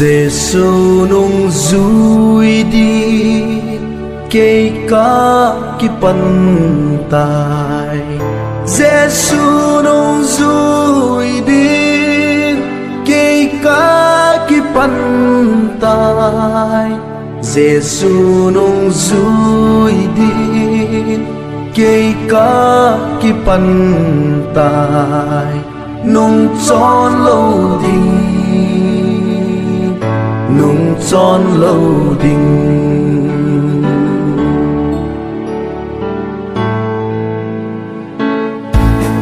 Giêsu nung vui đi kê cá ki pan tai Giêsu nung vui đi kê cá ki pan tai Giêsu nung vui đi kê cá ki pan tai nung tròn lâu đình nung tròn lâu đình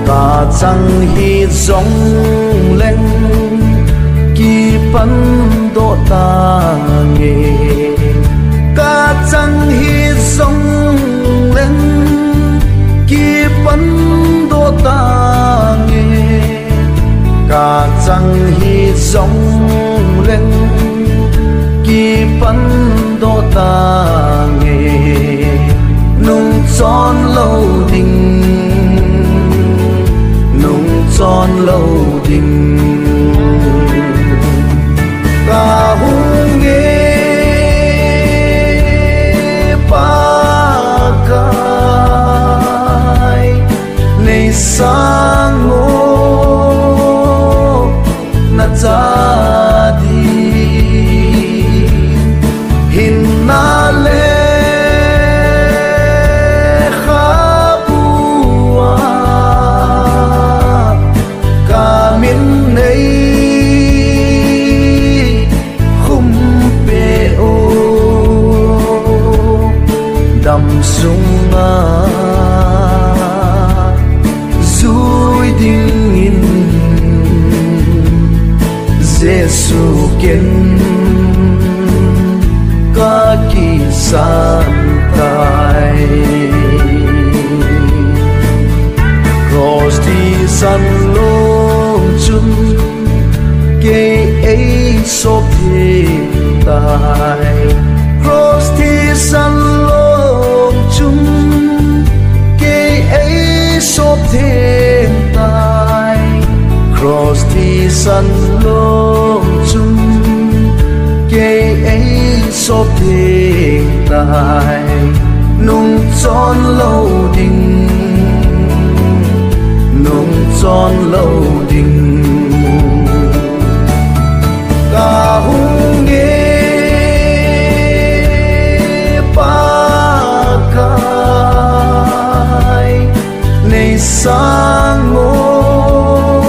ta chẳng hi giống lên kỳ phân độ ta nghe ta chẳng hi giống lên kỳ phân độ ta nghe ta chẳng hi giống lên kỳ phân độ ta nghe nung tròn lâu đình nung tròn lâu đình ca hùng nghe ba cái này sang ngô na ra đi hin na le đầm sung vui đình in Giêsu kiến ca kỳ san tai cross thì san lông chung kê ấy sop thì tai cross thì san chung kê ấy sop thiên tai cross thì san lông chung kê ấy sop thiên tai nung tròn lâu đình nung tròn lâu đình ca hùng nghe này sang ngô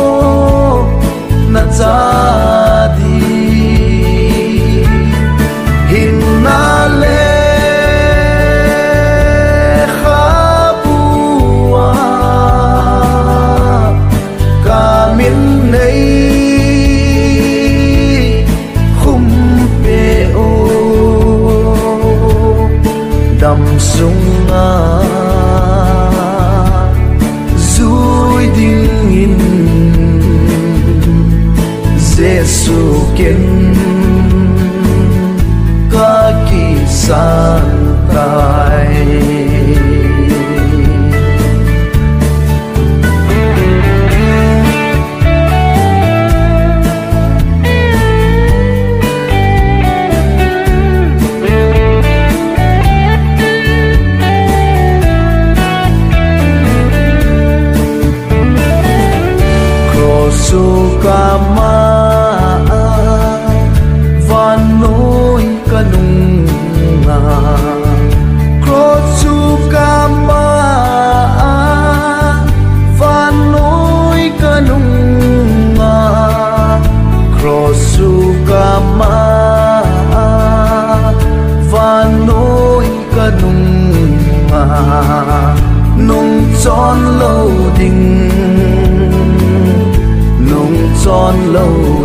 na ra đi hin na le kha bua cả miền này khum pe ô đầm sung Giêsu kiến ca kỳ san tai Sukama vanoi kanunga Sukama vanoi kanunga Sukama vanoi kanunga nung tròn lâu đình nung tròn lâu